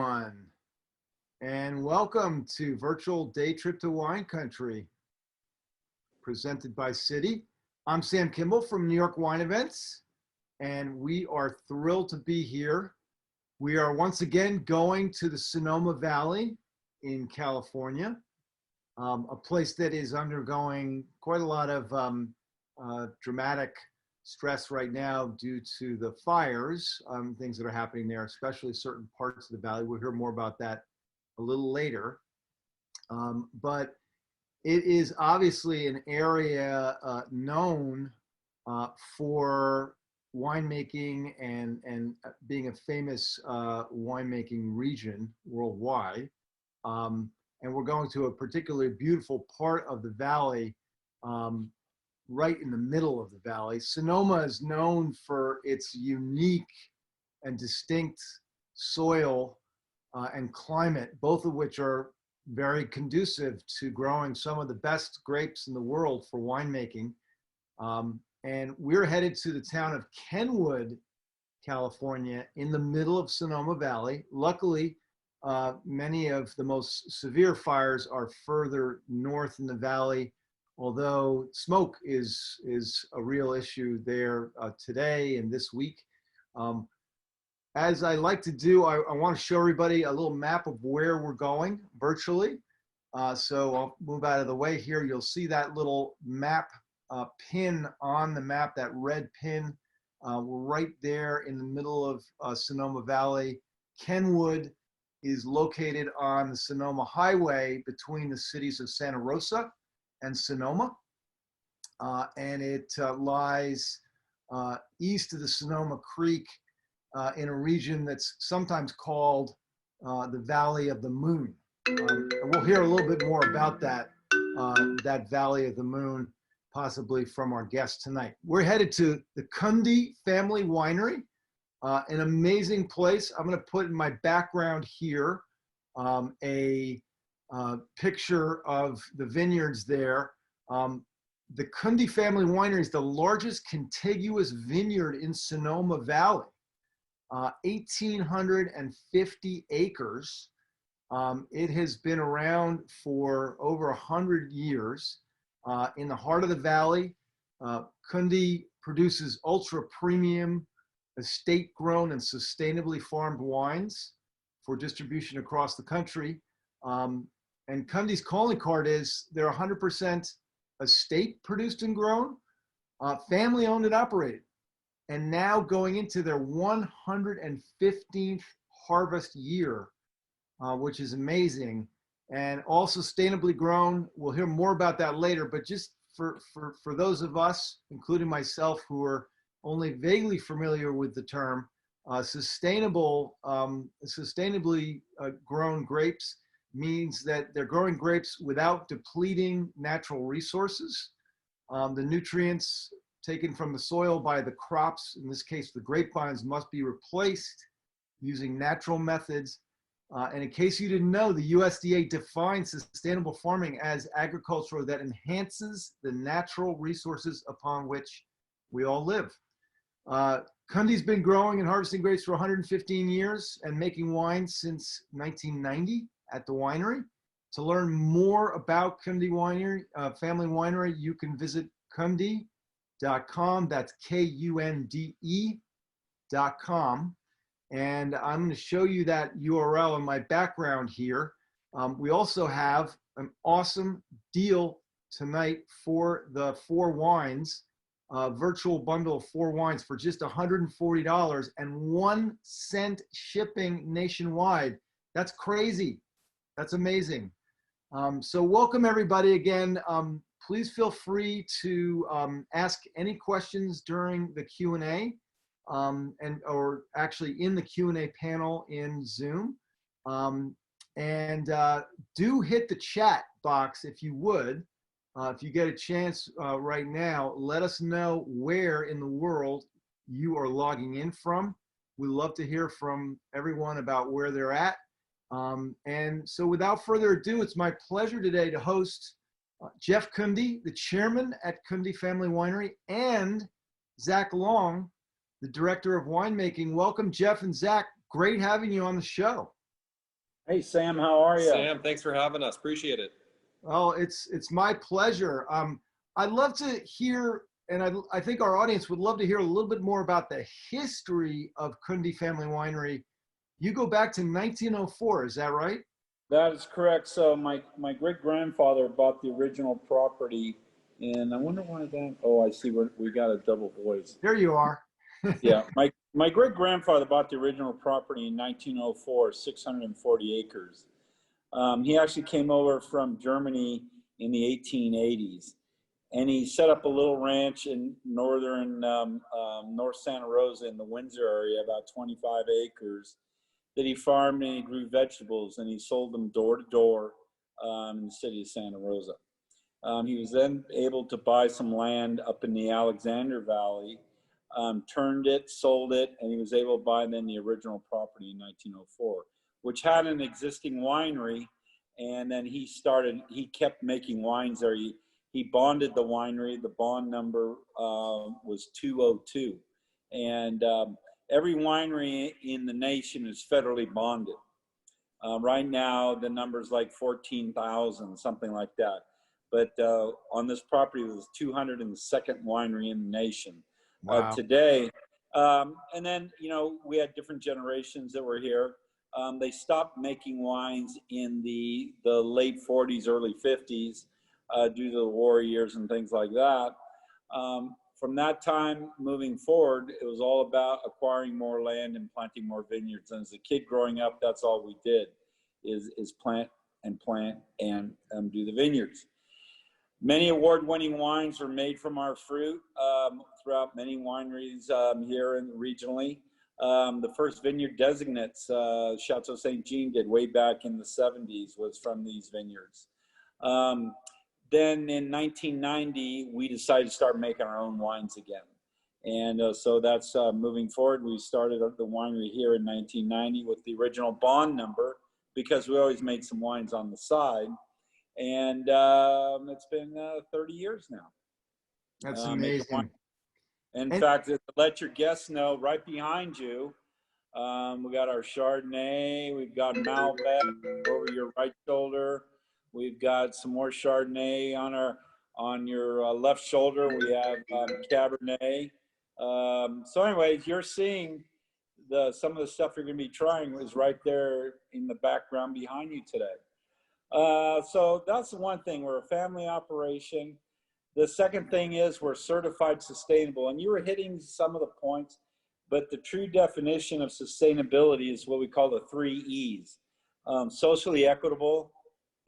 everyone, and welcome to Virtual Day Trip to Wine Country, presented by Citi. I'm Sam Kimball from New York Wine Events, and we are thrilled to be here. We are once again going to the Sonoma Valley in California, a place that is undergoing quite a lot of dramatic stress right now due to the fires, things that are happening there, especially certain parts of the valley. We'll hear more about that a little later. But it is obviously an area known for winemaking and being a famous winemaking region worldwide. And we're going to a particularly beautiful part of the valley, right in the middle of the valley. Sonoma is known for its unique and distinct soil and climate, both of which are very conducive to growing some of the best grapes in the world for winemaking. And we're headed to the town of Kenwood, California, in the middle of Sonoma Valley. Luckily, many of the most severe fires are further north in the valley, although smoke is a real issue there today and this week. As I like to do, I want to show everybody a little map of where we're going virtually. So I'll move out of the way here. You'll see that little map pin on the map, that red pin. We're right there in the middle of Sonoma Valley. Kenwood is located on the Sonoma Highway between the cities of Santa Rosa and Sonoma, and it lies east of the Sonoma Creek in a region that's sometimes called the Valley of the Moon. And we'll hear a little bit more about that, that Valley of the Moon, possibly from our guest tonight. We're headed to the Kunde Family Winery, an amazing place. I'm gonna put in my background here a picture of the vineyards there. The Kunde Family Winery is the largest contiguous vineyard in Sonoma Valley, 1,850 acres. It has been around for over 100 years. In the heart of the valley, Kundi produces ultra premium, estate grown and sustainably farmed wines for distribution across the country. And Kundi's calling card is they're 100% estate produced and grown, family owned and operated, and now going into their 115th harvest year, which is amazing, and all sustainably grown. We'll hear more about that later, but just for those of us, including myself, who are only vaguely familiar with the term, sustainably grown grapes means that they're growing grapes without depleting natural resources. The nutrients taken from the soil by the crops, in this case the grapevines, must be replaced using natural methods. And in case you didn't know, the USDA defines sustainable farming as agriculture that enhances the natural resources upon which we all live. Kundi's been growing and harvesting grapes for 115 years and making wine since 1990 at the winery. To learn more about Kunde Winery, Family Winery, you can visit kunde.com. That's KUNDE.com. And I'm going to show you that URL in my background here. We also have an awesome deal tonight for the 4 wines, virtual bundle of 4 wines for just $140 and 1 cent shipping nationwide. That's crazy. That's amazing. So welcome everybody again. Please feel free to ask any questions during the Q&A, or actually in the Q&A panel in Zoom. And do hit the chat box if you would. If you get a chance right now, let us know where in the world you are logging in from. We'd love to hear from everyone about where they're at. And so without further ado, it's my pleasure today to host Jeff Kundi, the chairman at Kunde Family Winery, and Zach Long, the director of winemaking. Welcome, Jeff and Zach. Great having you on the show. Hey, Sam, how are you? Sam, thanks for having us. Appreciate it. Oh, it's my pleasure. I'd love to hear, and I think our audience would love to hear a little bit more about the history of Kunde Family Winery. You go back to 1904, is that right? That is correct. So my great-grandfather bought the original property, and I wonder why that, oh, I see, we got a double voice. There you are. Yeah, my great-grandfather bought the original property in 1904, 640 acres. He actually came over from Germany in the 1880s, and he set up a little ranch in northern North Santa Rosa in the Windsor area, about 25 acres, that he farmed, and he grew vegetables, and he sold them door to door in the city of Santa Rosa. He was then able to buy some land up in the Alexander Valley, turned it, sold it, and he was able to buy then the original property in 1904, which had an existing winery. And then he kept making wines there. He bonded the winery. The bond number was 202. And every winery in the nation is federally bonded. Right now, the number's like 14,000, something like that. But on this property, it was 202nd winery in the nation. Wow. Today. And then, we had different generations that were here. They stopped making wines in the late 40s, early 50s, due to the war years and things like that. From that time moving forward, it was all about acquiring more land and planting more vineyards. And as a kid growing up, that's all we did is plant and do the vineyards. Many award-winning wines were made from our fruit throughout many wineries here and regionally. The first vineyard designates Chateau St. Jean did way back in the 70s was from these vineyards. Then in 1990, we decided to start making our own wines again. And so that's moving forward. We started the winery here in 1990 with the original bond number because we always made some wines on the side. And it's been 30 years now. That's amazing. In fact, to let your guests know, right behind you, we got our Chardonnay, we've got Malbec over your right shoulder. We've got some more Chardonnay on your left shoulder. We have Cabernet. So anyways, you're seeing some of the stuff you're going to be trying is right there in the background behind you today. So that's the one thing. We're a family operation. The second thing is we're certified sustainable. And you were hitting some of the points, but the true definition of sustainability is what we call the 3 E's. Socially equitable,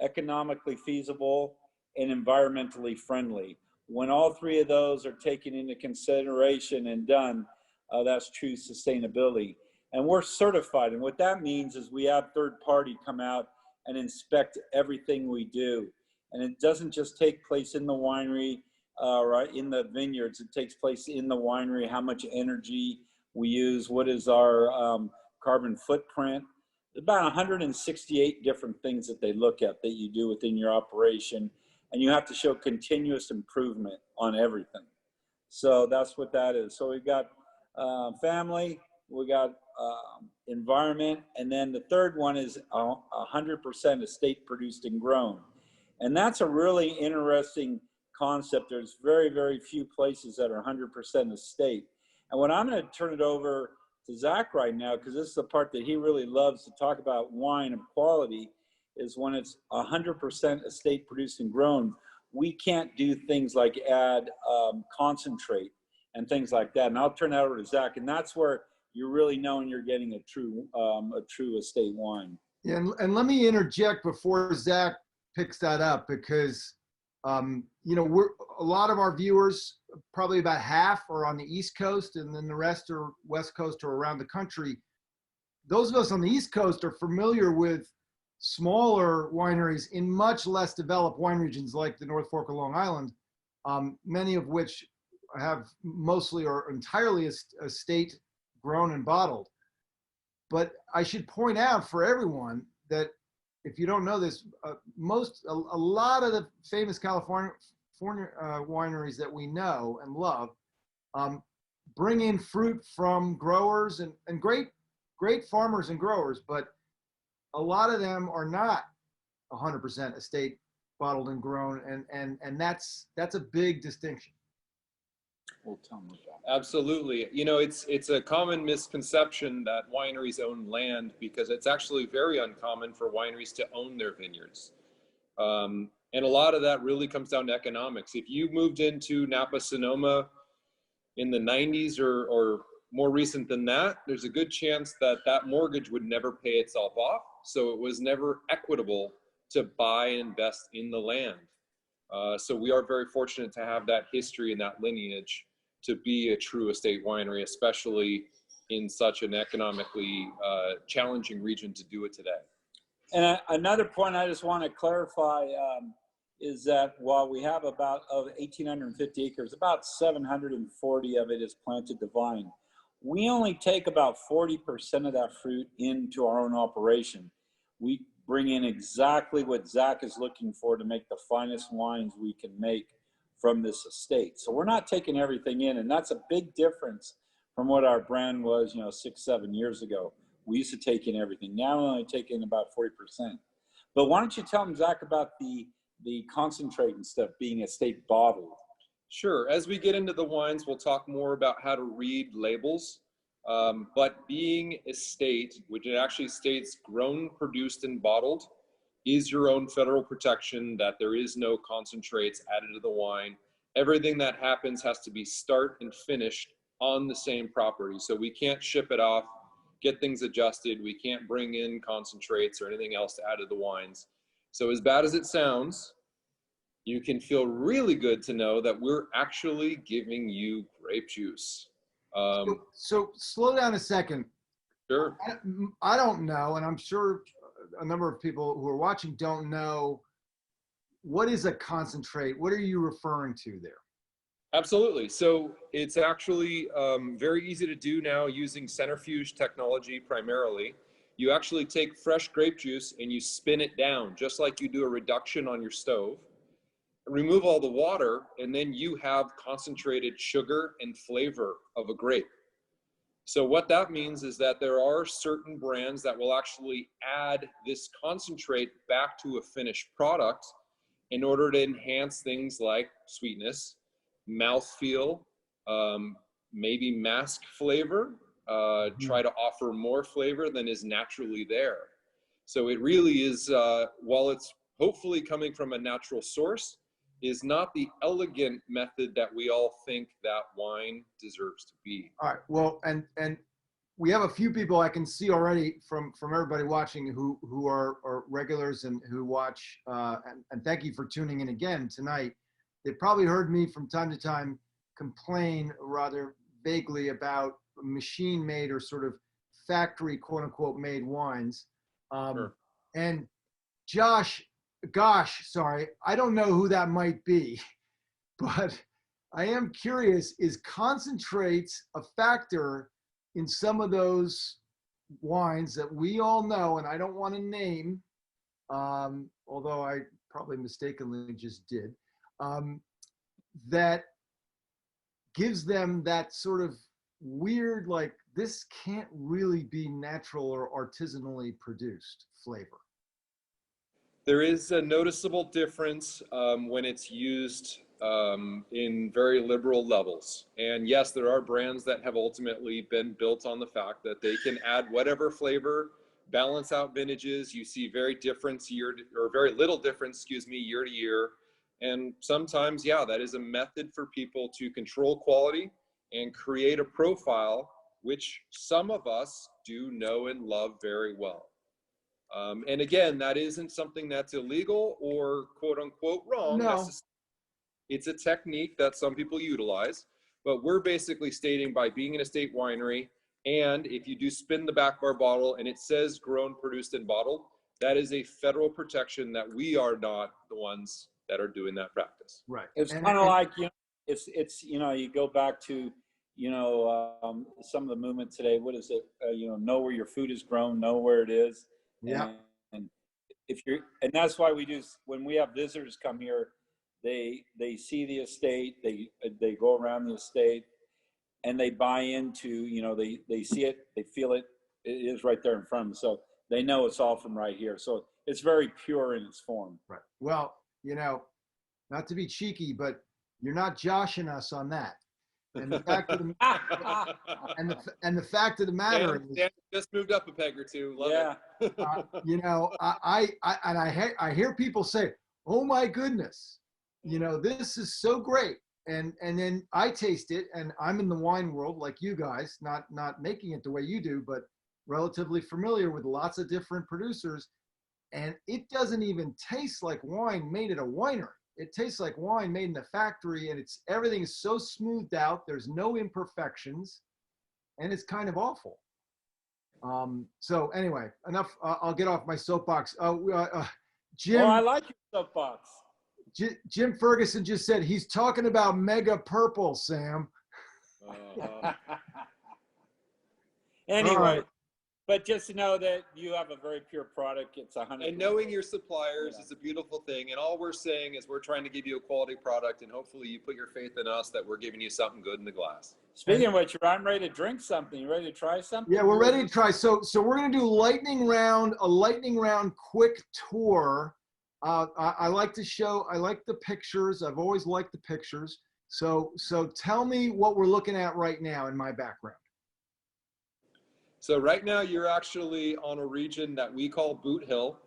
economically feasible, and environmentally friendly. When all 3 of those are taken into consideration and done, that's true sustainability. And we're certified. And what that means is we have third party come out and inspect everything we do. And it doesn't just take place in the winery, right, in the vineyards. It takes place in the winery, how much energy we use, what is our carbon footprint. About 168 different things that they look at that you do within your operation. And you have to show continuous improvement on everything. So that's what that is. So we've got family, we got environment, and then the third one is 100% estate produced and grown. And that's a really interesting concept. There's very, very few places that are 100% estate. And what I'm going to turn it over to Zach right now, because this is the part that he really loves to talk about wine of quality, is when it's 100% estate produced and grown, we can't do things like add concentrate and things like that. And I'll turn that over to Zach. And that's where you're really knowing you're getting a true estate wine. Yeah, and let me interject before Zach picks that up, because we're a lot of our viewers, probably about half, are on the East Coast, and then the rest are West Coast or around the country. Those of us on the East Coast are familiar with smaller wineries in much less developed wine regions like the North Fork of Long Island, many of which have mostly or entirely estate grown and bottled. But I should point out for everyone that if you don't know this, a lot of the famous California wineries that we know and love bring in fruit from growers and great farmers and growers, but a lot of them are not 100% estate bottled and grown, and that's a big distinction. Well, tell me about Absolutely. You know, it's a common misconception that wineries own land, because it's actually very uncommon for wineries to own their vineyards. And a lot of that really comes down to economics. If you moved into Napa Sonoma in the 90s or more recent than that, there's a good chance that that mortgage would never pay itself off. So it was never equitable to buy and invest in the land. So we are very fortunate to have that history and that lineage to be a true estate winery, especially in such an economically challenging region to do it today. And another point I just want to clarify is that while we have about of 1,850 acres, about 740 of it is planted to vine. We only take about 40% of that fruit into our own operation. We bring in exactly what Zach is looking for to make the finest wines we can make from this estate. So we're not taking everything in, and that's a big difference from what our brand was, 6-7 years ago. We used to take in everything. Now we only take in about 40%. But why don't you tell them, Zach, about the concentrate and stuff being estate bottled? Sure. As we get into the wines, we'll talk more about how to read labels. But being estate, which it actually states grown, produced, and bottled, is your own federal protection that there is no concentrates added to the wine. Everything that happens has to be start and finished on the same property. So we can't ship it off, get things adjusted. We can't bring in concentrates or anything else to add to the wines. So as bad as it sounds, you can feel really good to know that we're actually giving you grape juice. So slow down a second. Sure. I don't know, and I'm sure a number of people who are watching don't know, what is a concentrate? What are you referring to there? Absolutely. So it's actually very easy to do now using centrifuge technology primarily. You actually take fresh grape juice and you spin it down, just like you do a reduction on your stove. Remove all the water, and then you have concentrated sugar and flavor of a grape. So what that means is that there are certain brands that will actually add this concentrate back to a finished product in order to enhance things like sweetness, mouthfeel, maybe mask flavor, try to offer more flavor than is naturally there. So it really is, while it's hopefully coming from a natural source, is not the elegant method that we all think that wine deserves to be. All right. Well, and we have a few people I can see already from everybody watching who are regulars and who watch. And thank you for tuning in again tonight. They've probably heard me from time to time complain rather vaguely about machine-made or sort of factory, quote unquote, made wines. Sure. And sorry, I don't know who that might be, but I am curious, is concentrates a factor in some of those wines that we all know, and I don't want to name, although I probably mistakenly just did, that gives them that sort of weird, like, this can't really be natural or artisanally produced flavor? There is a noticeable difference when it's used in very liberal levels. And yes, there are brands that have ultimately been built on the fact that they can add whatever flavor, balance out vintages. You see very little difference, year to year. And sometimes, yeah, that is a method for people to control quality and create a profile, which some of us do know and love very well. And again, that isn't something that's illegal or quote unquote wrong. No. It's a technique that some people utilize, but we're basically stating by being an estate winery, and if you do spin the back of our bottle and it says grown, produced, and bottled, that is a federal protection that we are not the ones that are doing that practice. Right. It's kind of like, it's you go back to, some of the movement today. What is it? Know where your food is grown, know where it is. Yeah. And and that's why we do, when we have visitors come here, they see the estate, they go around the estate, and they buy into, they see it, they feel it, it is right there in front of them. So they know it's all from right here. So it's very pure in its form. Right. Well, you know, not to be cheeky, but you're not joshing us on that. And the fact of the and the fact of the matter is, Dan just moved up a peg or two. Love it. you know, I hear people say, "Oh my goodness, you know, this is so great," and then I taste it, and I'm in the wine world like you guys, not making it the way you do, but relatively familiar with lots of different producers, and it doesn't even taste like wine made at a winery. It tastes like wine made in a factory, and everything is so smoothed out. There's no imperfections, and it's kind of awful. So anyway, enough. I'll get off my soapbox. Jim. Oh, I like your soapbox. Jim Ferguson just said he's talking about Mega Purple, Sam. Anyway. Right. But just to know that you have a very pure product. It's 100%. And knowing your suppliers is a beautiful thing. And all we're saying is we're trying to give you a quality product, and hopefully you put your faith in us that we're giving you something good in the glass. Speaking of which, I'm ready to drink something. You ready to try something? Yeah, we're ready to try. So we're gonna do a lightning round quick tour. I like the pictures. I've always liked the pictures. So tell me what we're looking at right now in my background. So right now you're actually on a region that we call Boot Hill.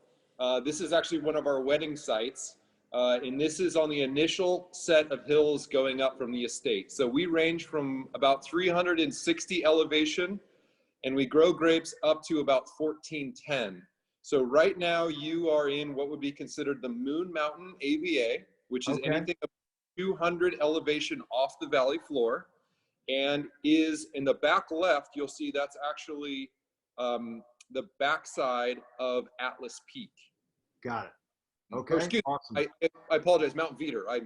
This is actually one of our wedding sites. And this is on the initial set of hills going up from the estate. So we range from about 360 elevation, and we grow grapes up to about 1410. So right now you are in what would be considered the Moon Mountain AVA, which is anything up 200 elevation off the valley floor. And is in the back left, you'll see that's actually the backside of Atlas Peak. Got it. Okay. Or excuse awesome. me, I apologize, Mount Veeder. I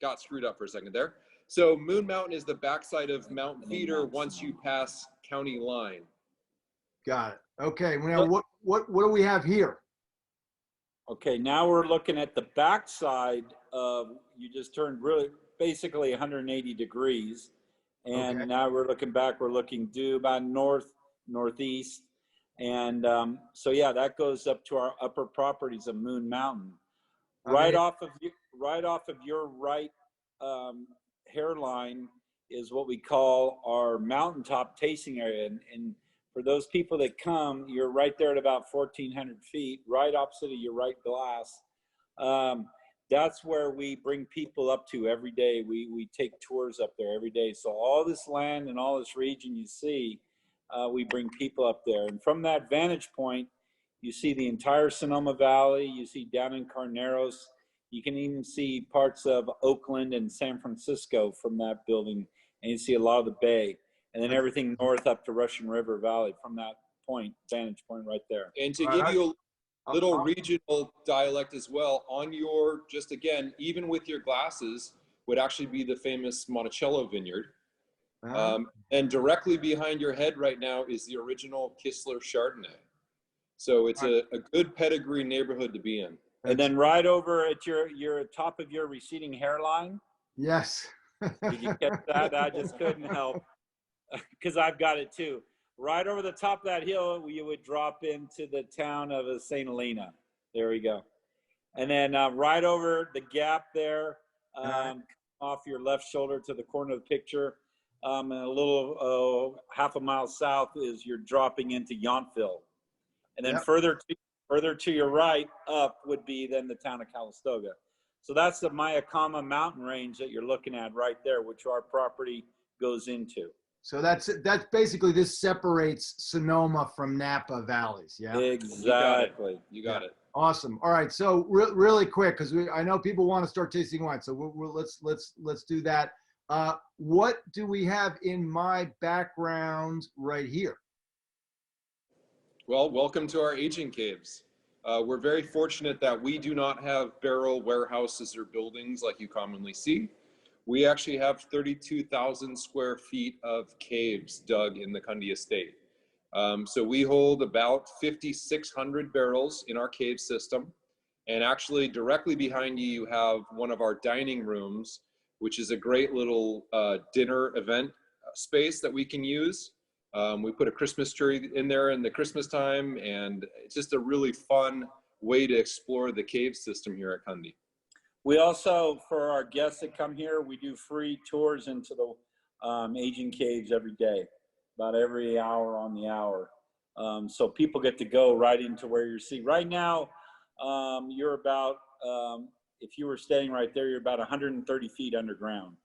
got screwed up for a second there. So Moon Mountain is the backside of Mount Veeder once you pass county line. Got it. Okay. Now what do we have here? Okay, now we're looking at the backside of, you just turned really basically 180 degrees. And now we're looking back, we're looking due about northeast. And so yeah, that goes up to our upper properties of Moon Mountain. Right off of your right hairline is what we call our mountaintop tasting area. And for those people that come, you're right there at about 1,400 feet, right opposite of your right glass. That's where we bring people up to every day. We take tours up there every day. So all this land and all this region you see, we bring people up there. And from that vantage point, you see the entire Sonoma Valley. You see down in Carneros. You can even see parts of Oakland and San Francisco from that building. And you see a lot of the bay. And then everything north up to Russian River Valley from that vantage point right there. And to give you a little regional dialect as well, on your, just again, even with your glasses, would actually be the famous Monticello vineyard. And directly behind your head right now is the original Kistler Chardonnay. So it's a good pedigree neighborhood to be in. And then right over at your top of your receding hairline. Yes. Did you catch that? I just couldn't help because I've got it too. Right over the top of that hill, you would drop into the town of St. Helena. There we go. And then right over the gap there, off your left shoulder to the corner of the picture, and a little half a mile south is you're dropping into Yountville. And then further to your right up would be then the town of Calistoga. So that's the Mayakama mountain range that you're looking at right there, which our property goes into. So that's basically, this separates Sonoma from Napa valleys. Yeah, exactly. You got it. Awesome. All right. So really quick, because I know people want to start tasting wine. So let's do that. What do we have in my background right here? Well, welcome to our aging caves. We're very fortunate that we do not have barrel warehouses or buildings like you commonly see. We actually have 32,000 square feet of caves dug in the Kundi estate. So we hold about 5,600 barrels in our cave system. And actually directly behind you, you have one of our dining rooms, which is a great little dinner event space that we can use. We put a Christmas tree in there in the Christmas time, and it's just a really fun way to explore the cave system here at Kundi. We also, for our guests that come here, we do free tours into the aging caves every day, about every hour on the hour. So people get to go right into where you're seeing. Right now, you're about, if you were staying right there, you're about 130 feet underground,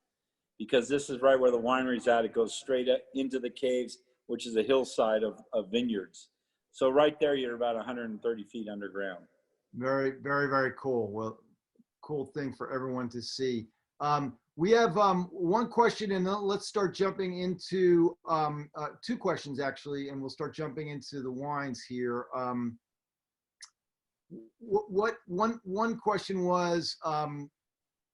because this is right where the winery's at. It goes straight into the caves, which is a hillside of vineyards. So right there, you're about 130 feet underground. Very, very, very cool. Well, cool thing for everyone to see. We have one question, and then let's start jumping into two questions actually, and we'll start jumping into the wines here. One question was,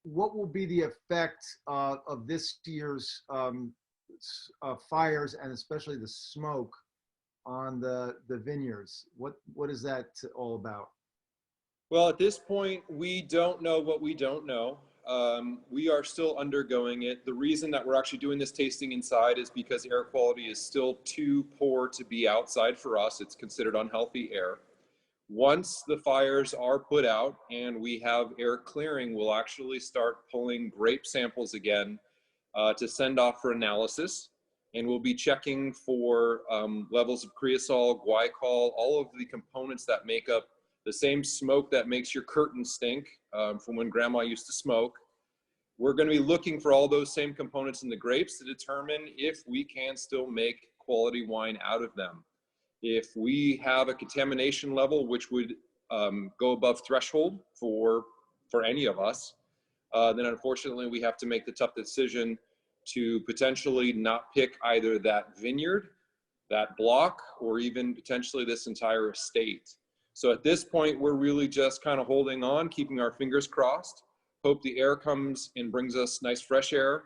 what will be the effect of this year's fires, and especially the smoke, on the vineyards? What is that all about? Well, at this point, we don't know what we don't know. We are still undergoing it. The reason that we're actually doing this tasting inside is because air quality is still too poor to be outside for us. It's considered unhealthy air. Once the fires are put out and we have air clearing, we'll actually start pulling grape samples again to send off for analysis. And we'll be checking for levels of creosol, glycol, all of the components that make up the same smoke that makes your curtains stink from when grandma used to smoke. We're going to be looking for all those same components in the grapes to determine if we can still make quality wine out of them. If we have a contamination level which would go above threshold for any of us, then unfortunately we have to make the tough decision to potentially not pick either that vineyard, that block, or even potentially this entire estate. So at this point, we're really just kind of holding on, keeping our fingers crossed, hope the air comes and brings us nice fresh air.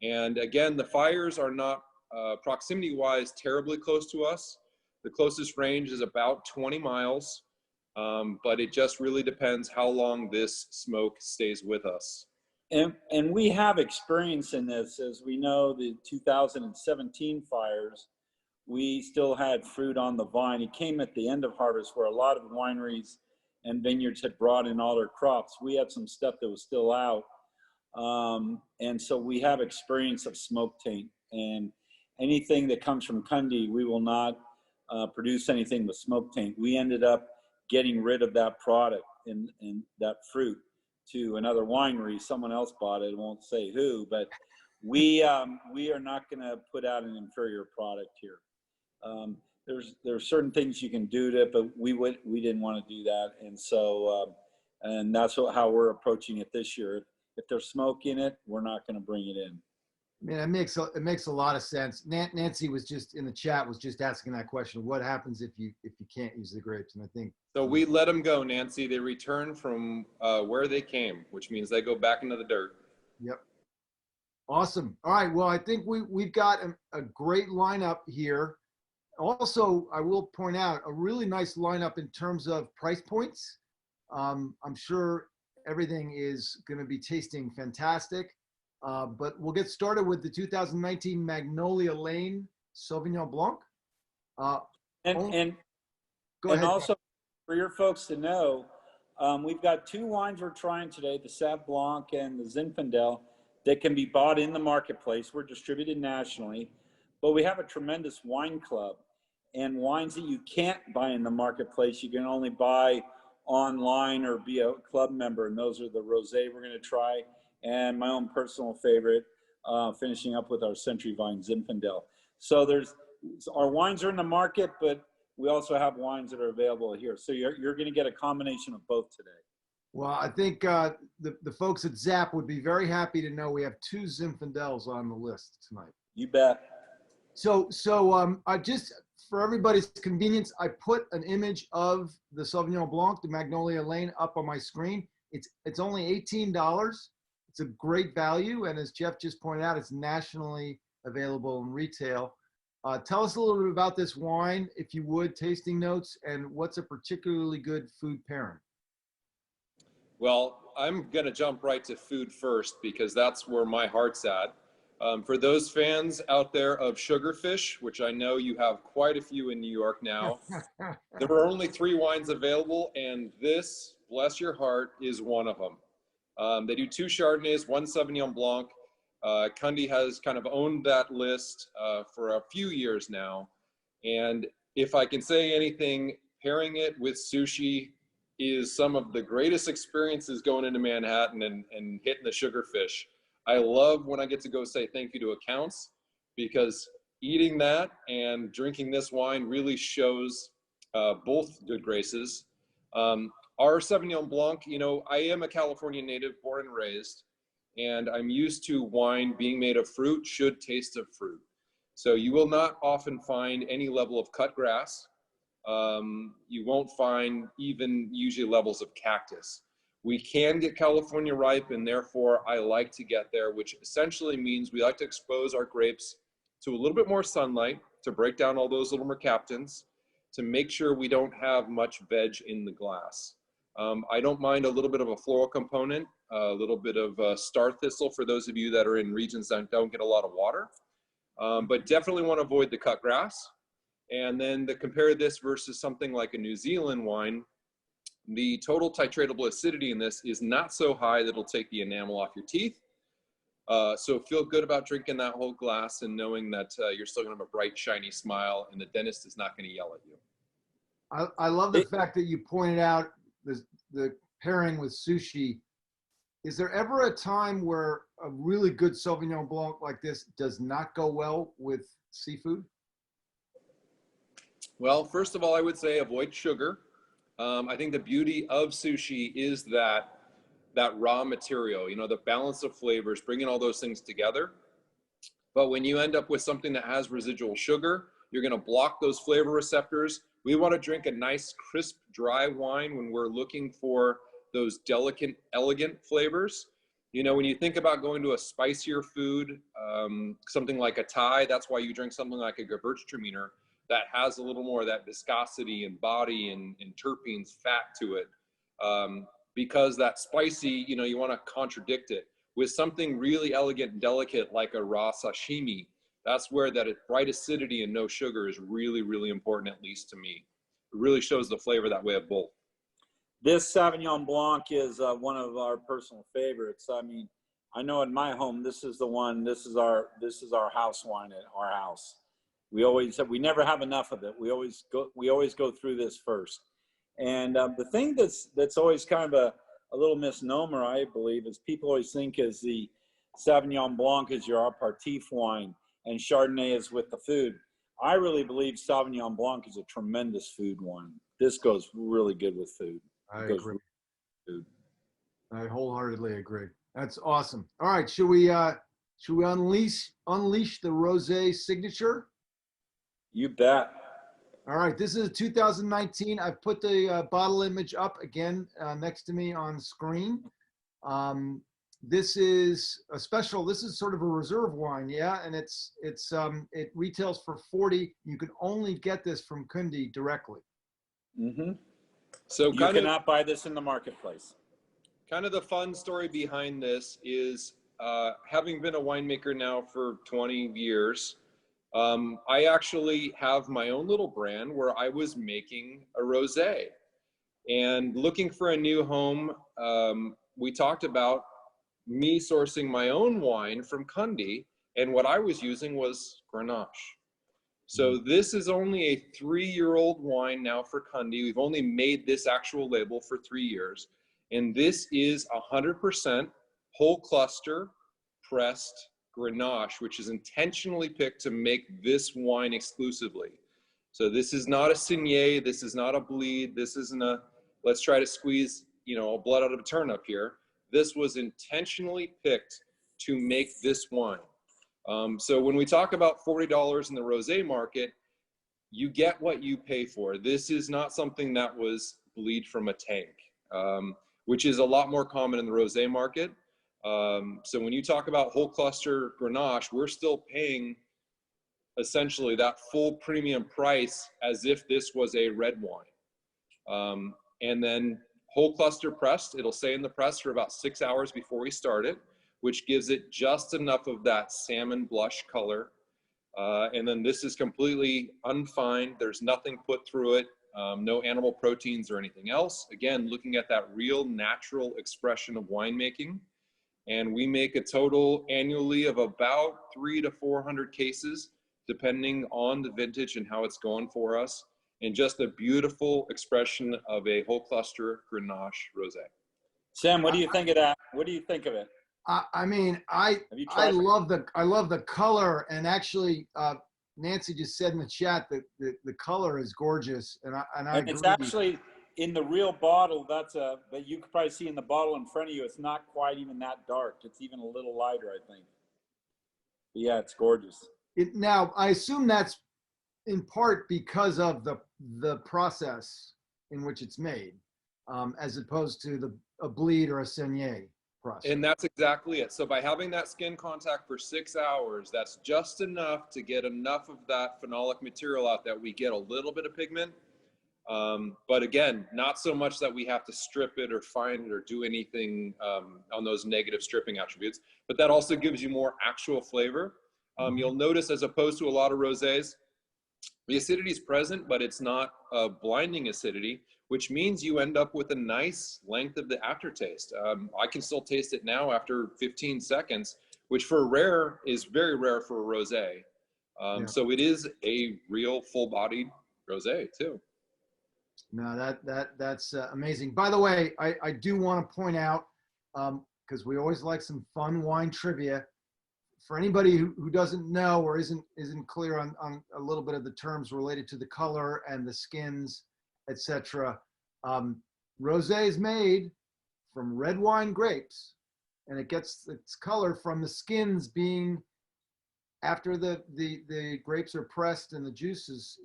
And again, the fires are not proximity-wise terribly close to us. The closest range is about 20 miles, but it just really depends how long this smoke stays with us. And we have experience in this. As we know, the 2017 fires, we still had fruit on the vine. It came at the end of harvest, where a lot of wineries and vineyards had brought in all their crops. We had some stuff that was still out. And so we have experience of smoke taint. And anything that comes from Kundi, we will not produce anything with smoke taint. We ended up getting rid of that product and that fruit to another winery. Someone else bought it. I won't say who, but we are not going to put out an inferior product here. There's certain things you can do to it, but we didn't want to do that, and so and that's how we're approaching it this year. If there's smoke in it, we're not going to bring it in. I mean, it makes a lot of sense. Nancy was just in the chat, was just asking that question: what happens if you can't use the grapes? And I think so. We let them go, Nancy. They return from where they came, which means they go back into the dirt. Yep. Awesome. All right. Well, I think we've got a great lineup here. Also, I will point out a really nice lineup in terms of price points. I'm sure everything is going to be tasting fantastic. But we'll get started with the 2019 Magnolia Lane Sauvignon Blanc. And go ahead. Also, for your folks to know, we've got two wines we're trying today, the Sauv Blanc and the Zinfandel, that can be bought in the marketplace. We're distributed nationally, but we have a tremendous wine club, and wines that you can't buy in the marketplace, you can only buy online or be a club member. And those are the rosé we're going to try, and my own personal favorite, finishing up with our Centuryline Zinfandel. So our wines are in the market, but we also have wines that are available here. So you're going to get a combination of both today. Well, I think the folks at Zap would be very happy to know we have two Zinfandels on the list tonight. You bet. So I just, for everybody's convenience, I put an image of the Sauvignon Blanc, the Magnolia Lane, up on my screen. It's only $18. It's a great value, and as Jeff just pointed out, it's nationally available in retail. Tell us a little bit about this wine, if you would, tasting notes, and what's a particularly good food pairing. Well, I'm going to jump right to food first because that's where my heart's at. For those fans out there of sugarfish, which I know you have quite a few in New York now, there are only 3 wines available, and this, bless your heart, is one of them. They do 2 Chardonnays, 1 Sauvignon Blanc. Kundi has kind of owned that list for a few years now. And if I can say anything, pairing it with sushi is some of the greatest experiences going into Manhattan and hitting the sugarfish. I love when I get to go say thank you to accounts, because eating that and drinking this wine really shows both good graces. Our Sauvignon Blanc, you know, I am a California native, born and raised, and I'm used to wine being made of fruit should taste of fruit. So you will not often find any level of cut grass. You won't find even usually levels of cactus. We can get California ripe, and therefore I like to get there, which essentially means we like to expose our grapes to a little bit more sunlight to break down all those little mercaptans, to make sure we don't have much veg in the glass. I don't mind a little bit of a floral component, a little bit of star thistle for those of you that are in regions that don't get a lot of water, but definitely want to avoid the cut grass. And then to compare this versus something like a New Zealand wine, the total titratable acidity in this is not so high that it'll take the enamel off your teeth. So feel good about drinking that whole glass and knowing that you're still gonna have a bright, shiny smile, and the dentist is not gonna yell at you. I love the fact that you pointed out the pairing with sushi. Is there ever a time where a really good Sauvignon Blanc like this does not go well with seafood? Well, first of all, I would say avoid sugar. I think the beauty of sushi is that raw material, you know, the balance of flavors, bringing all those things together. But when you end up with something that has residual sugar, you're going to block those flavor receptors. We want to drink a nice, crisp, dry wine when we're looking for those delicate, elegant flavors. You know, when you think about going to a spicier food, something like a Thai, that's why you drink something like a Gewürztraminer that has a little more of that viscosity and body and terpenes, fat to it. Because that spicy, you know, you want to contradict it with something really elegant and delicate like a raw sashimi. That's where that bright acidity and no sugar is really, really important, at least to me. It really shows the flavor that way of both. This Sauvignon Blanc is one of our personal favorites. I mean, I know in my home, this is the one, this is our house wine at our house. We never have enough of it. We always go through this first. And the thing that's always kind of a little misnomer, I believe, is people always think is the Sauvignon Blanc is your aperitif wine and Chardonnay is with the food. I really believe Sauvignon Blanc is a tremendous food wine. This goes really good with food. I agree. I wholeheartedly agree. That's awesome. All right, should we unleash the rosé signature? You bet. All right, this is a 2019. I've put the bottle image up again next to me on screen. This is a special. This is sort of a reserve wine, yeah, and it retails for $40. You can only get this from Kundi directly. Mm-hmm. So you cannot buy this in the marketplace. Kind of the fun story behind this is having been a winemaker now for 20 years. I actually have my own little brand where I was making a rosé, and looking for a new home. We talked about me sourcing my own wine from Kundi, and what I was using was Grenache. So this is only a 3-year-old wine now for Kundi. We've only made this actual label for 3 years, and this is 100% whole cluster pressed Grenache, which is intentionally picked to make this wine exclusively. So this is not a Signet, this is not a bleed, this isn't a let's try to squeeze, you know, blood out of a turnip here. This was intentionally picked to make this wine. So when we talk about $40 in the rosé market, you get what you pay for. This is not something that was bleed from a tank, which is a lot more common in the rosé market. So when you talk about whole cluster Grenache, we're still paying essentially that full premium price as if this was a red wine. And then whole cluster pressed, it'll stay in the press for about 6 hours before we start it. which gives it just enough of that salmon blush color. And then this is completely unfined. There's nothing put through it, no animal proteins or anything else. Again, looking at that real natural expression of winemaking. And we make a total annually of about 300 to 400 cases, depending on the vintage and how it's going for us. And just a beautiful expression of a whole cluster Grenache rosé. Sam, what do you think of that? What do you think of it? I mean, I love the color, and actually, Nancy just said in the chat that the color is gorgeous, and I agree. It's actually in the real bottle. But you could probably see in the bottle in front of you. It's not quite even that dark. It's even a little lighter, I think. But yeah, it's gorgeous. Now, I assume that's in part because of the process in which it's made, as opposed to a bleed or a saignée process. And that's exactly it. So by having that skin contact for 6 hours, that's just enough to get enough of that phenolic material out that we get a little bit of pigment. But again, not so much that we have to strip it or fine it or do anything on those negative stripping attributes, but that also gives you more actual flavor. You'll notice, as opposed to a lot of rosés, the acidity is present, but it's not a blinding acidity, which means you end up with a nice length of the aftertaste. I can still taste it now after 15 seconds, which for a rare is very rare for a rosé. So it is a real full-bodied rosé too. No, that's amazing. By the way, I do want to point out, because we always like some fun wine trivia. For anybody who doesn't know or isn't clear on a little bit of the terms related to the color and the skins, etc., rosé is made from red wine grapes, and it gets its color from the skins being, after the grapes are pressed and the juice is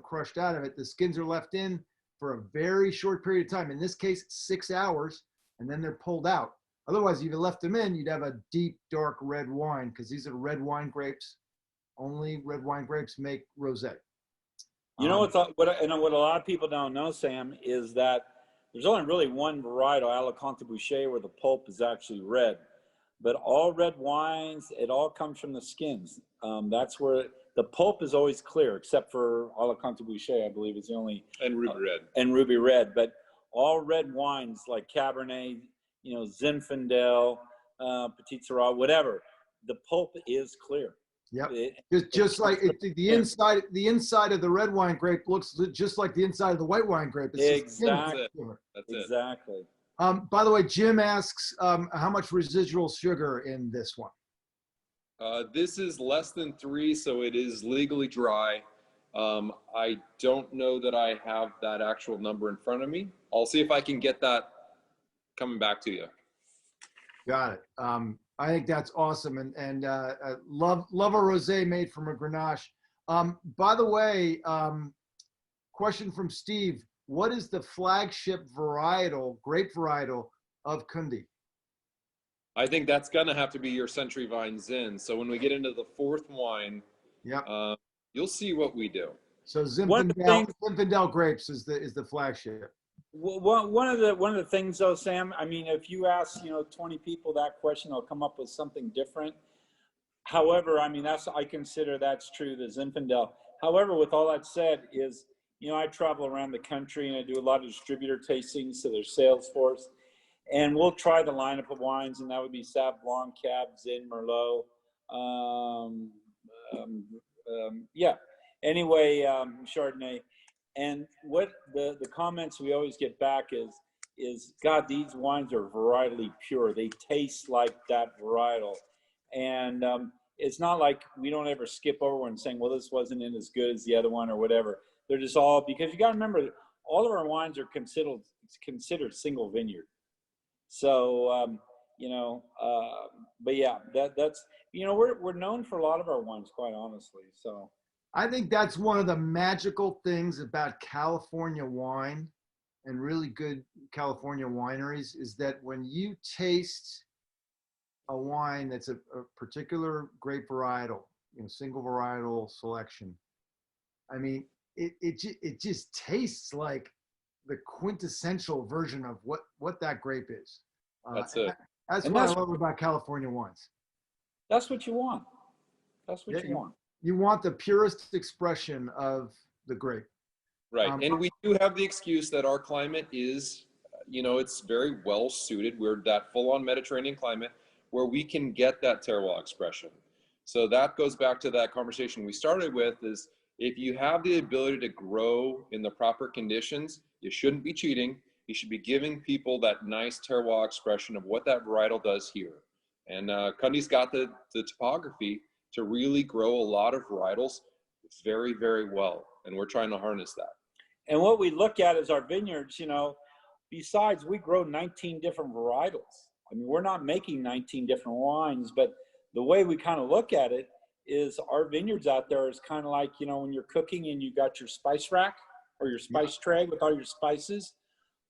crushed out of it. The skins are left in for a very short period of time. In this case, 6 hours, and then they're pulled out. Otherwise, if you left them in, you'd have a deep, dark red wine, because these are red wine grapes. Only red wine grapes make rosé. You know what a lot of people don't know, Sam, is that there's only really one varietal, Alicante Bouschet, where the pulp is actually red. But all red wines, it all comes from the skins. That's where the pulp is always clear, except for Alicante Bouschet, I believe, is the only. And ruby red. And ruby red. But all red wines like Cabernet, Zinfandel, Petit Syrah, whatever, the pulp is clear. Yep. Just like the inside of the red wine grape looks just like the inside of the white wine grape. Exactly. That's it. Exactly. By the way, Jim asks how much residual sugar in this one. This is less than 3, so it is legally dry. I don't know that I have that actual number in front of me. I'll see if I can get that coming back to you. Got it. I think that's awesome, and love a rosé made from a Grenache. By the way, question from Steve: what is the flagship grape varietal of Kundi? I think that's gonna have to be your Centuryline Zin. So when we get into the 4th wine, you'll see what we do. So Zinfandel grapes is the flagship. Well, one of the things though, Sam, I mean, if you ask 20 people that question, they'll come up with something different. However, I mean, I consider that's true, the Zinfandel. However, with all that said, is I travel around the country and I do a lot of distributor tastings to their sales force, and we'll try the lineup of wines, and that would be Sauv Blanc, Cab, Zin, Merlot. Anyway, Chardonnay. And what the comments we always get back is God, these wines are varietally pure. They taste like that varietal. And it's not like we don't ever skip over one saying, well, this wasn't in as good as the other one or whatever. They're just all, because you got to remember, all of our wines are considered single vineyard. So, but yeah, that's, we're known for a lot of our wines, quite honestly. So I think that's one of the magical things about California wine and really good California wineries, is that when you taste a wine that's a particular grape varietal, single varietal selection, I mean, it just tastes like the quintessential version of what that grape is. That's it. That's And what I love about California wines. that's what you want. That's what Yeah, you want. You want the purest expression of the grape. Right. And we do have the excuse that our climate is, it's very well suited. We're that full on Mediterranean climate where we can get that terroir expression. So that goes back to that conversation we started with, is if you have the ability to grow in the proper conditions, you shouldn't be cheating. You should be giving people that nice terroir expression of what that varietal does here. And Kundi's got the topography to really grow a lot of varietals very, very well. And we're trying to harness that. And what we look at is our vineyards, besides we grow 19 different varietals. I mean, we're not making 19 different wines, but the way we kind of look at it is our vineyards out there is kind of like, when you're cooking and you got your spice rack or your spice tray with all your spices.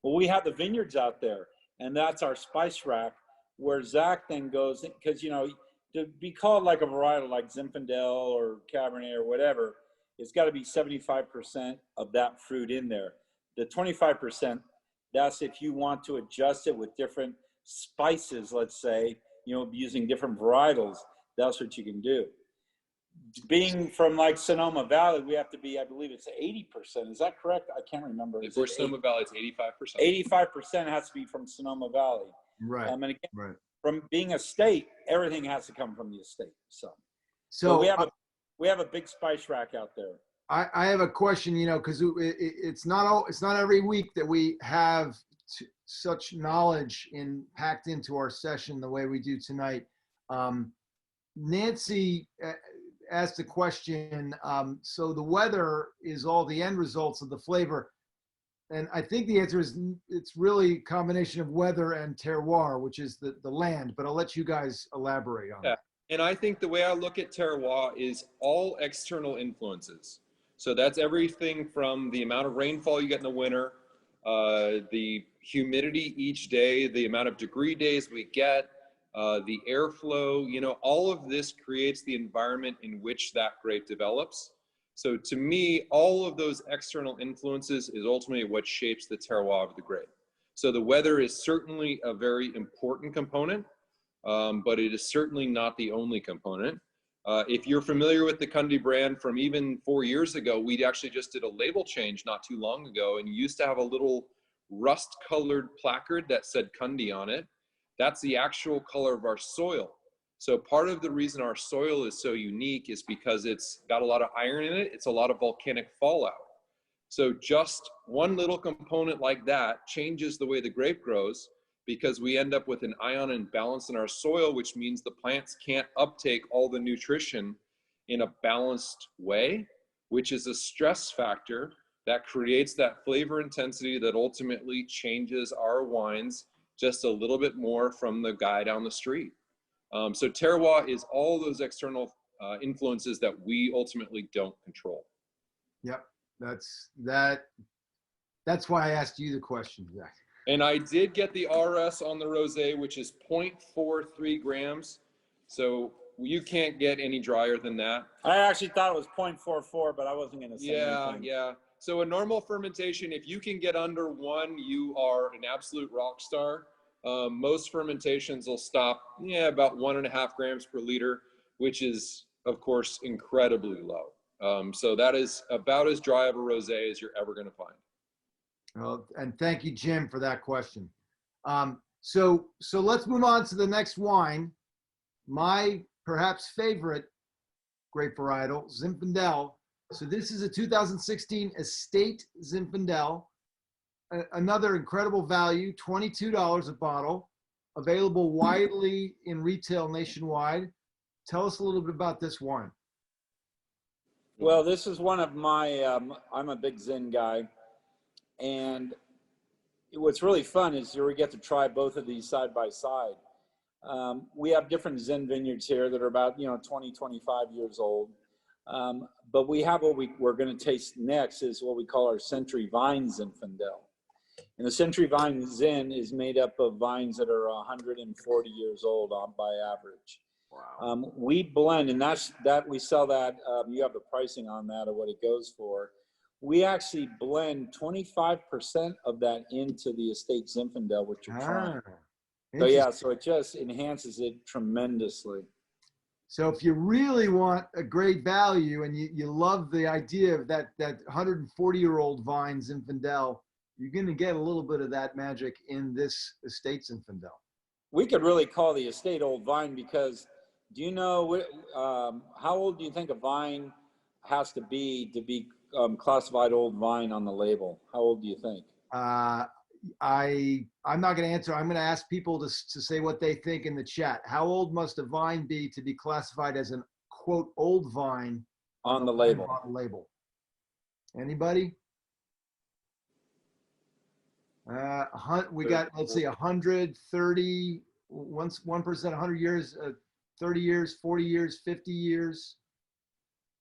Well, we have the vineyards out there, and that's our spice rack where Zach then goes, because, to be called like a varietal like Zinfandel or Cabernet or whatever, it's got to be 75% of that fruit in there. The 25%, that's if you want to adjust it with different spices, let's say, using different varietals, that's what you can do. Being from like Sonoma Valley, we have to be, I believe it's 80%. Is that correct? I can't remember. For Sonoma Valley, it's 85%. 85% has to be from Sonoma Valley. Right. And again, right. From being a state, everything has to come from the estate. So we have a big spice rack out there. I have a question, because it's not every week that we have such knowledge packed into our session the way we do tonight. Nancy asked a question. So the weather is all the end results of the flavor. And I think the answer is it's really a combination of weather and terroir, which is the land, but I'll let you guys elaborate on that. And I think the way I look at terroir is all external influences. So that's everything from the amount of rainfall you get in the winter, the humidity each day, the amount of degree days we get, the airflow, all of this creates the environment in which that grape develops. So to me, all of those external influences is ultimately what shapes the terroir of the grape. So the weather is certainly a very important component, but it is certainly not the only component. If you're familiar with the Kundi brand from even 4 years ago, we actually just did a label change not too long ago, and you used to have a little rust-colored placard that said Kundi on it. That's the actual color of our soil. So part of the reason our soil is so unique is because it's got a lot of iron in it. It's a lot of volcanic fallout. So just one little component like that changes the way the grape grows, because we end up with an ion imbalance in our soil, which means the plants can't uptake all the nutrition in a balanced way, which is a stress factor that creates that flavor intensity that ultimately changes our wines just a little bit more from the guy down the street. So terroir is all those external influences that we ultimately don't control. Yep, that's why I asked you the question, Zach. And I did get the RS on the rosé, which is 0.43 grams. So you can't get any drier than that. I actually thought it was 0.44, but I wasn't going to say anything. Yeah. So a normal fermentation, if you can get under 1, you are an absolute rock star. Most fermentations will stop, about 1.5 grams per liter, which is, of course, incredibly low. So that is about as dry of a rosé as you're ever going to find. Well, and thank you, Jim, for that question. So let's move on to the next wine. My perhaps favorite grape varietal, Zinfandel. So this is a 2016 Estate Zinfandel. Another incredible value, $22 a bottle, available widely in retail nationwide. Tell us a little bit about this wine. Well, this is one of my, I'm a big Zin guy. And what's really fun is we get to try both of these side by side. We have different Zin vineyards here that are about 20, 25 years old. But we have what we're going to taste next is what we call our Centuryline Zinfandel. And the Centuryline Zin is made up of vines that are 140 years old by average. Wow. We blend, and we sell that. You have the pricing on that of what it goes for. We actually blend 25% of that into the Estate Zinfandel, which you're trying. So yeah, so it just enhances it tremendously. So if you really want a great value and you love the idea of that 140-year-old vine Zinfandel, you're going to get a little bit of that magic in this Estate Zinfandel. We could really call the estate old vine because, do you know how old do you think a vine has to be classified old vine on the label? How old do you think? I'm not going to answer. I'm going to ask people to say what they think in the chat. How old must a vine be to be classified as an quote old vine on the label? On the label. Anybody? We got, let's see, 130, 1%, 100 years, 30 years, 40 years, 50 years.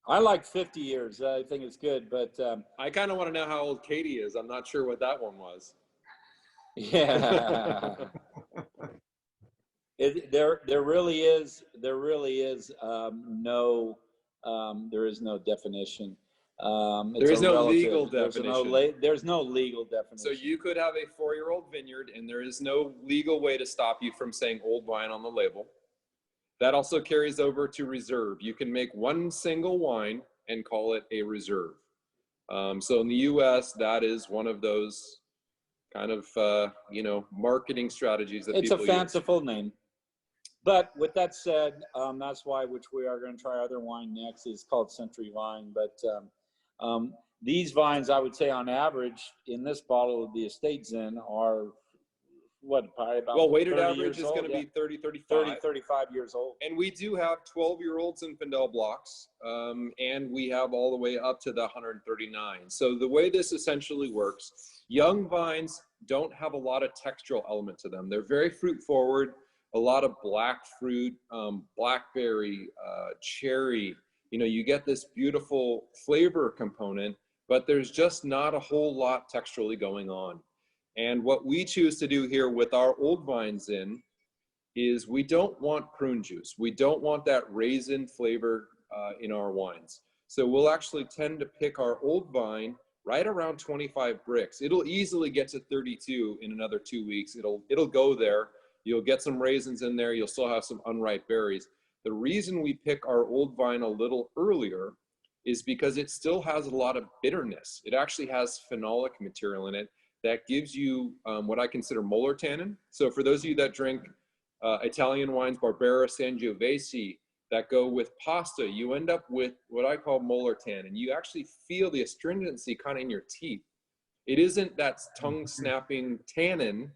I like 50 years. I think it's good, but I kind of want to know how old Katie is. I'm not sure what that one was. Yeah. There really is no definition. There is no legal definition. There's no legal definition. So you could have a 4-year-old vineyard and there is no legal way to stop you from saying old vine on the label. That also carries over to reserve. You can make one single wine and call it a reserve. So in the US, that is one of those kind of, marketing strategies that it's people a fanciful name. But with that said, that's why, which we are going to try other wine next, is called Centuryline. But these vines, I would say on average, in this bottle of the Estate Zin are, probably about weighted average is going to be 30, 35 years old. And we do have 12-year-old Zinfandel blocks, and we have all the way up to the 139. So the way this essentially works, young vines don't have a lot of textural element to them. They're very fruit forward, a lot of black fruit, blackberry, cherry. You get this beautiful flavor component, but there's just not a whole lot texturally going on. And what we choose to do here with our old vines is we don't want prune juice. We don't want that raisin flavor in our wines. So we'll actually tend to pick our old vine right around 25 bricks. It'll easily get to 32 in another 2 weeks. It'll go there. You'll get some raisins in there. You'll still have some unripe berries. The reason we pick our old vine a little earlier is because it still has a lot of bitterness. It actually has phenolic material in it that gives you what I consider molar tannin. So for those of you that drink Italian wines, Barbera, Sangiovese, that go with pasta, you end up with what I call molar tannin. You actually feel the astringency kind of in your teeth. It isn't that tongue-snapping tannin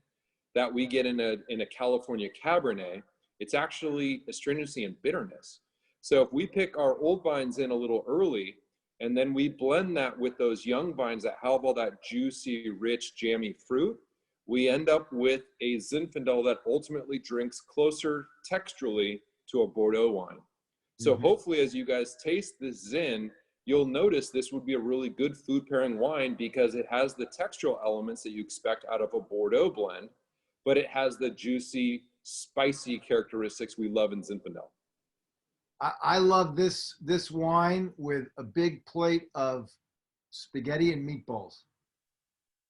that we get in a California Cabernet. It's actually astringency and bitterness. So if we pick our old vines in a little early, and then we blend that with those young vines that have all that juicy, rich, jammy fruit, we end up with a Zinfandel that ultimately drinks closer texturally to a Bordeaux wine. So hopefully as you guys taste this Zin, you'll notice this would be a really good food pairing wine because it has the textural elements that you expect out of a Bordeaux blend, but it has the juicy, spicy characteristics we love in Zinfandel. I love this wine with a big plate of spaghetti and meatballs.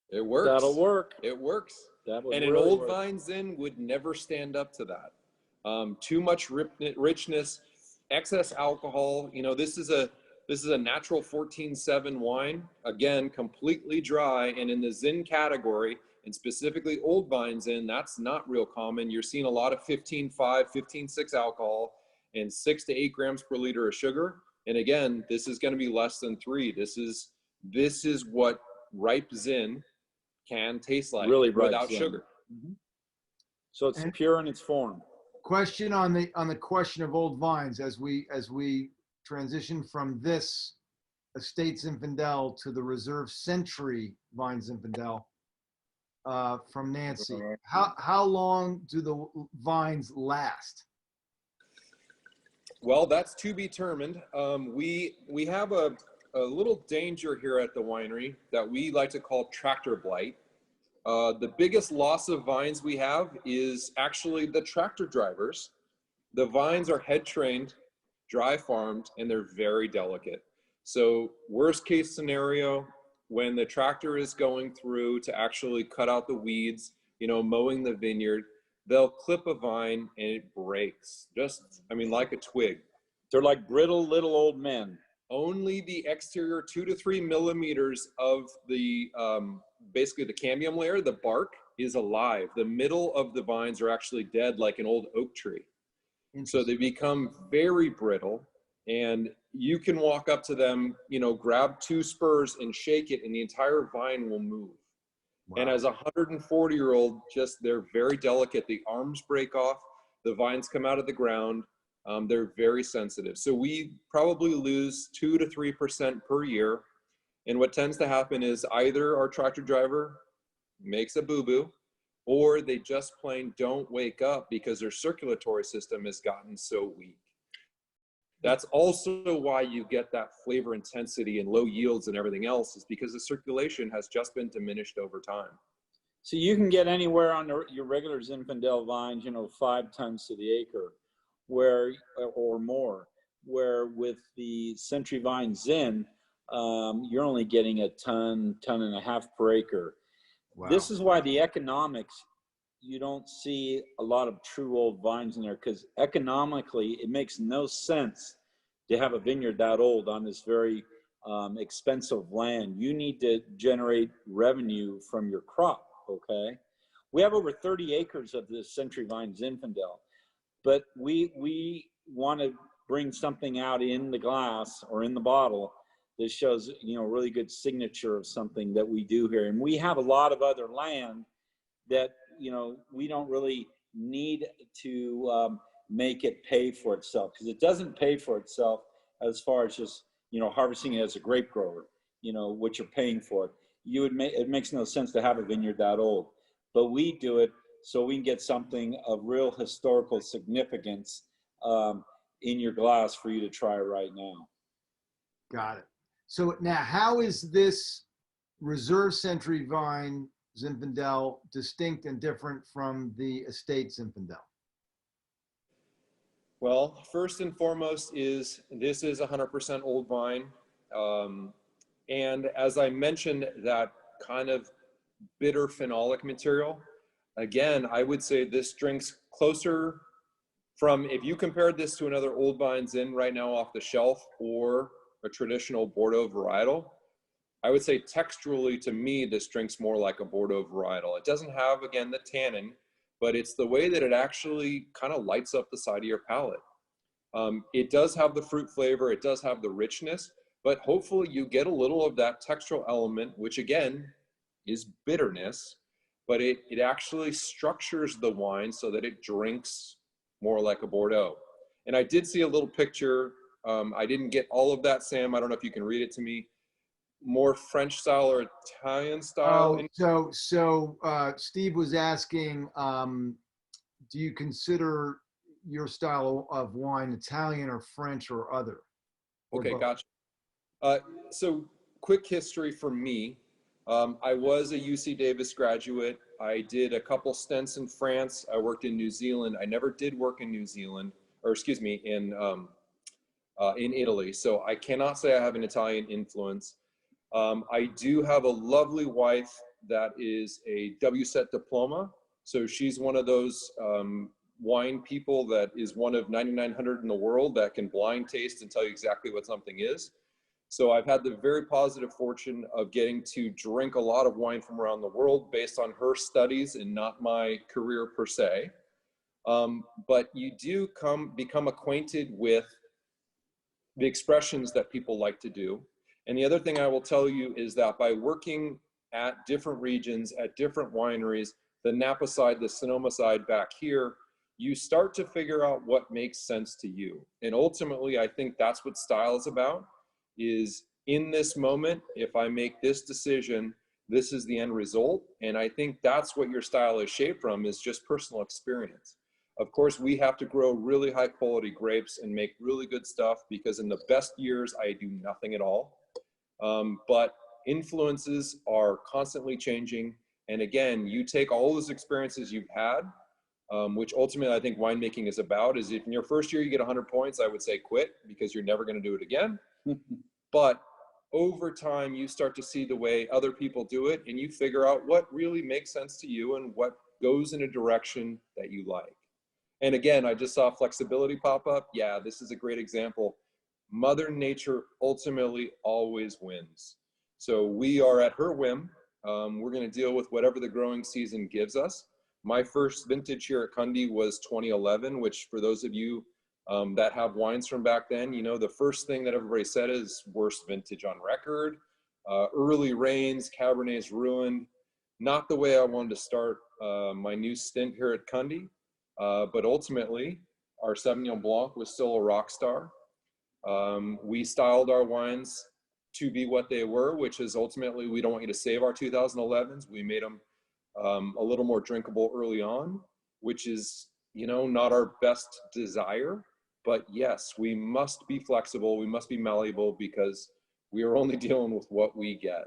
It works. That'll work. It works. That would and really an old work. vine Zin would never stand up to that. Too much richness, excess alcohol. This is a natural 14.7 wine. Again, completely dry, and in the Zin category, and specifically old vine Zin, that's not real common. You're seeing a lot of 15.5, 15.6 alcohol and 6 to 8 grams per liter of sugar. And again, this is going to be less than 3. This is what ripe Zin can taste like, really without sugar. So it's pure in its form. Question on the question of old vines as we transition from this Estate Zinfandel to the Reserve Century Vine Zinfandel from Nancy. How long do the vines last? Well, that's to be determined. We have a little danger here at the winery that we like to call tractor blight. The biggest loss of vines we have is actually the tractor drivers. The vines are head trained, dry farmed, and they're very delicate. So worst case scenario, when the tractor is going through to actually cut out the weeds, mowing the vineyard, they'll clip a vine and it breaks. I mean, like a twig. They're like brittle little old men. Only the exterior 2 to 3 millimeters of the, basically the cambium layer, the bark, is alive. The middle of the vines are actually dead, like an old oak tree. So they become very brittle, and you can walk up to them, you know, grab 2 spurs and shake it, and the entire vine will move. Wow. And as a 140-year-old, they're very delicate. The arms break off, the vines come out of the ground. They're very sensitive. So we probably lose 2 to 3% per year. And what tends to happen is either our tractor driver makes a boo-boo, or they just plain don't wake up because their circulatory system has gotten so weak. That's also why you get that flavor intensity and low yields and everything else, is because the circulation has just been diminished over time. So you can get anywhere on your regular Zinfandel vines, you know, 5 tons to the acre, or more, where with the Centuryline Zin, you're only getting a ton and a half per acre. Wow. This is why the economics, you don't see a lot of true old vines in there, because economically it makes no sense to have a vineyard that old on this very expensive land. You need to generate revenue from your crop, okay? We have over 30 acres of this Centuryline Zinfandel, but we want to bring something out in the glass or in the bottle that shows, you know, really good signature of something that we do here. And we have a lot of other land that, you know, we don't really need to make it pay for itself, because it doesn't pay for itself as far as just, you know, harvesting it as a grape grower, you know, what you're paying for it. It makes no sense to have a vineyard that old, but we do it so we can get something of real historical significance in your glass for you to try right now. Got it. So now, how is this Reserve Century Vine Zinfandel distinct and different from the Estate Zinfandel? Well, first and foremost this is 100% old vine. And as I mentioned, that kind of bitter phenolic material, again, I would say this drinks closer from, if you compared this to another old vine Zin right now off the shelf, or a traditional Bordeaux varietal, I would say texturally, to me, this drinks more like a Bordeaux varietal. It doesn't have, again, the tannin, but it's the way that it actually kind of lights up the side of your palate. It does have the fruit flavor, it does have the richness, but hopefully you get a little of that textural element, which again is bitterness, but it actually structures the wine so that it drinks more like a Bordeaux. And I did see a little picture. I didn't get all of that, Sam. I don't know if you can read it to me. More French style or Italian style? Oh, so Steve was asking, do you consider your style of wine Italian or French or other? Okay, gotcha. So quick history for me. I was a UC Davis graduate. I did a couple stints in France. I worked in New Zealand. I never did work in New Zealand, or excuse me, in Italy. So I cannot say I have an Italian influence. I do have a lovely wife that is a WSET diploma. So she's one of those wine people that is one of 9,900 in the world that can blind taste and tell you exactly what something is. So I've had the very positive fortune of getting to drink a lot of wine from around the world based on her studies and not my career per se. But you do become acquainted with the expressions that people like to do. And the other thing I will tell you is that by working at different regions, at different wineries, the Napa side, the Sonoma side back here, you start to figure out what makes sense to you. And ultimately, I think that's what style is about, is in this moment, if I make this decision, this is the end result. And I think that's what your style is shaped from, is just personal experience. Of course, we have to grow really high quality grapes and make really good stuff, because in the best years, I do nothing at all. But influences are constantly changing. And again, you take all those experiences you've had, which ultimately I think winemaking is about, is if in your first year you get 100 points, I would say quit, because you're never going to do it again. But over time, you start to see the way other people do it, and you figure out what really makes sense to you and what goes in a direction that you like. And again, I just saw flexibility pop up. Yeah, this is a great example. Mother Nature ultimately always wins. So we are at her whim. We're going to deal with whatever the growing season gives us. My first vintage here at Kundi was 2011, which for those of you that have wines from back then, you know, the first thing that everybody said is worst vintage on record. Early rains, Cabernet's ruined. Not the way I wanted to start my new stint here at Kundi, but ultimately our Sauvignon Blanc was still a rock star. We styled our wines to be what they were, which is ultimately, we don't want you to save our 2011s. We made them a little more drinkable early on, which is, you know, not our best desire, but yes, we must be flexible. We must be malleable because we are only dealing with what we get.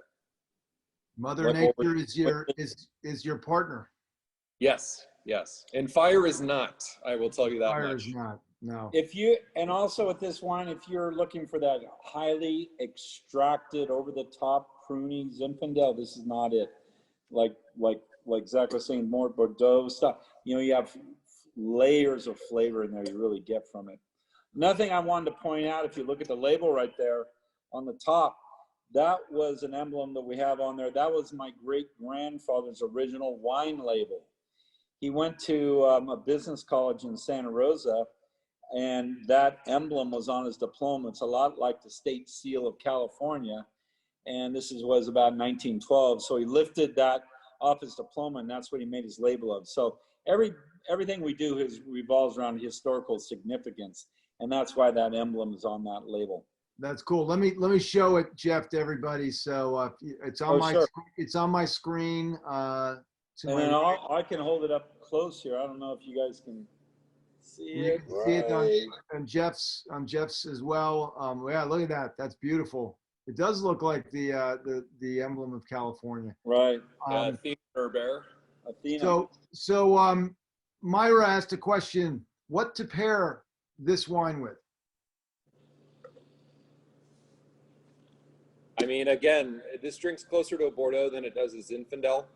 Mother Nature is your partner. Yes, yes. And fire is not, I will tell you that Fire much. is not, no. And also with this wine, if you're looking for that highly extracted, over the top, pruny Zinfandel, this is not it. Like Zach was saying, more Bordeaux stuff. You know, you have layers of flavor in there you really get from it. Another thing I wanted to point out, if you look at the label right there on the top, that was an emblem that we have on there. That was my great-grandfather's original wine label. He went to a business college in Santa Rosa, and that emblem was on his diploma. It's a lot like the state seal of California, and this was about 1912. So he lifted that off his diploma, and that's what he made his label of. So everything we do revolves around historical significance, and that's why that emblem is on that label. That's cool. Let me show it, Jeff, to everybody. So it's on it's on my screen. And then I can hold it up close here. I don't know if you guys can see it. You can see it on Jeff's as well. Yeah, look at that. That's beautiful. It does look like the emblem of California. Right. Athena or Bear. Athena. So Myra asked a question: what to pair this wine with? I mean, again, this drink's closer to a Bordeaux than it does a Zinfandel.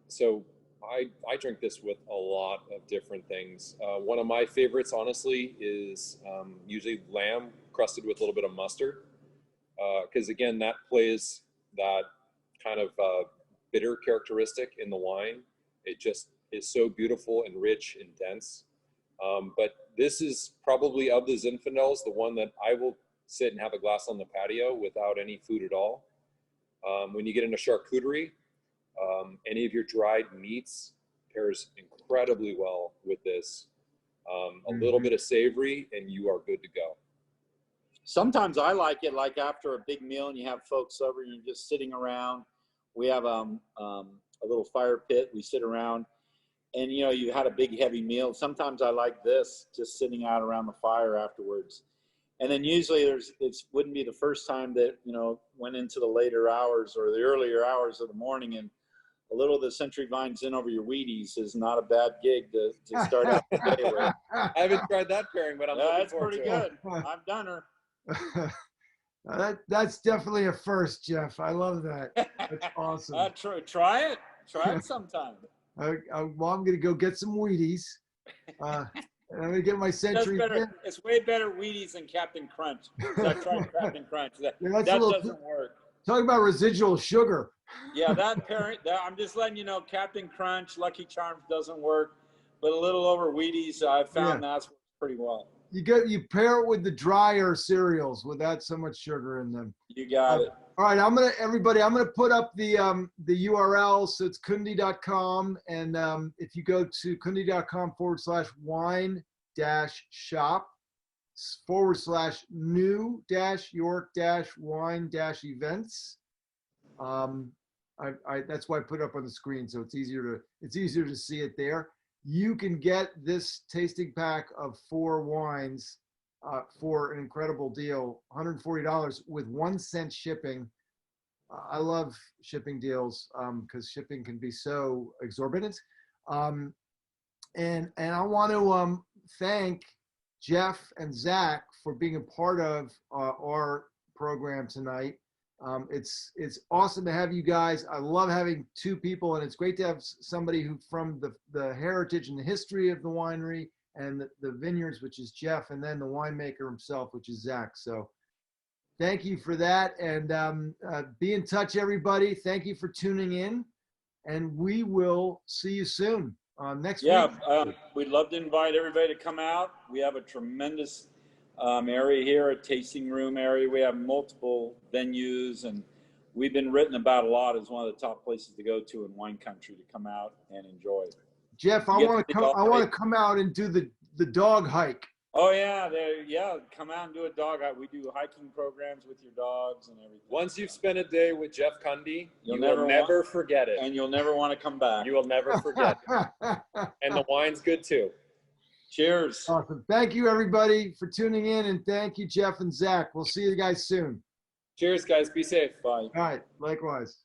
So I drink this with a lot of different things. One of my favorites, honestly, is usually lamb crusted with a little bit of mustard. Because again, that plays that kind of bitter characteristic in the wine. It just is so beautiful and rich and dense. But this is probably, of the Zinfandels, the one that I will sit and have a glass on the patio without any food at all. When you get into charcuterie, any of your dried meats pairs incredibly well with this. A little bit of savory and you are good to go. Sometimes I like it like after a big meal and you have folks over and you're just sitting around. We have a little fire pit. We sit around and, you know, you had a big heavy meal. Sometimes I like this, just sitting out around the fire afterwards. And then usually it wouldn't be the first time that, you know, went into the later hours or the earlier hours of the morning, and a little of the Century Vines in over your Wheaties is not a bad gig to start out the day with. I haven't tried that pairing, but I'm looking That's forward pretty to it. good. I've done her. That's definitely a first, Jeff. I love that. That's awesome. Try it. Try it sometime. Well, I'm going to go get some Wheaties. I'm going to get my Century. It's way better Wheaties than Captain Crunch. I tried Captain Crunch. That doesn't work. Talking about residual sugar. Yeah, I'm just letting you know, Captain Crunch, Lucky Charms doesn't work, but a little over Wheaties, I've found that's pretty well. You pair it with the drier cereals without so much sugar in them. You got it. All right, I'm gonna put up the URL. So it's kundi.com, and if you go to kundi.com/wine-shop/new-york-wine-events. That's why I put it up on the screen, so it's easier to see it there. You can get this tasting pack of 4 wines for an incredible deal, $140 with 1 cent shipping. I love shipping deals because shipping can be so exorbitant. And I want to thank Jeff and Zach for being a part of our program tonight. It's awesome to have you guys. I love having two people, and it's great to have somebody who from the heritage and the history of the winery and the vineyards, which is Jeff, and then the winemaker himself, which is Zach. So thank you for that, and be in touch, everybody. Thank you for tuning in, and we will see you soon next week. We'd love to invite everybody to come out. We have a tremendous area here, a tasting room area. We have multiple venues, and we've been written about a lot as one of the top places to go to in wine country to come out and enjoy. Jeff, I want to come out and do the dog hike. Oh yeah, come out and do a dog hike. We do hiking programs with your dogs and everything. Once you've spent a day with Jeff Kundi, you will never forget it. And you'll never want to come back. You will never forget it. And the wine's good too. Cheers. Awesome. Thank you, everybody, for tuning in, and thank you, Jeff and Zach. We'll see you guys soon. Cheers, guys. Be safe. Bye. All right. Likewise.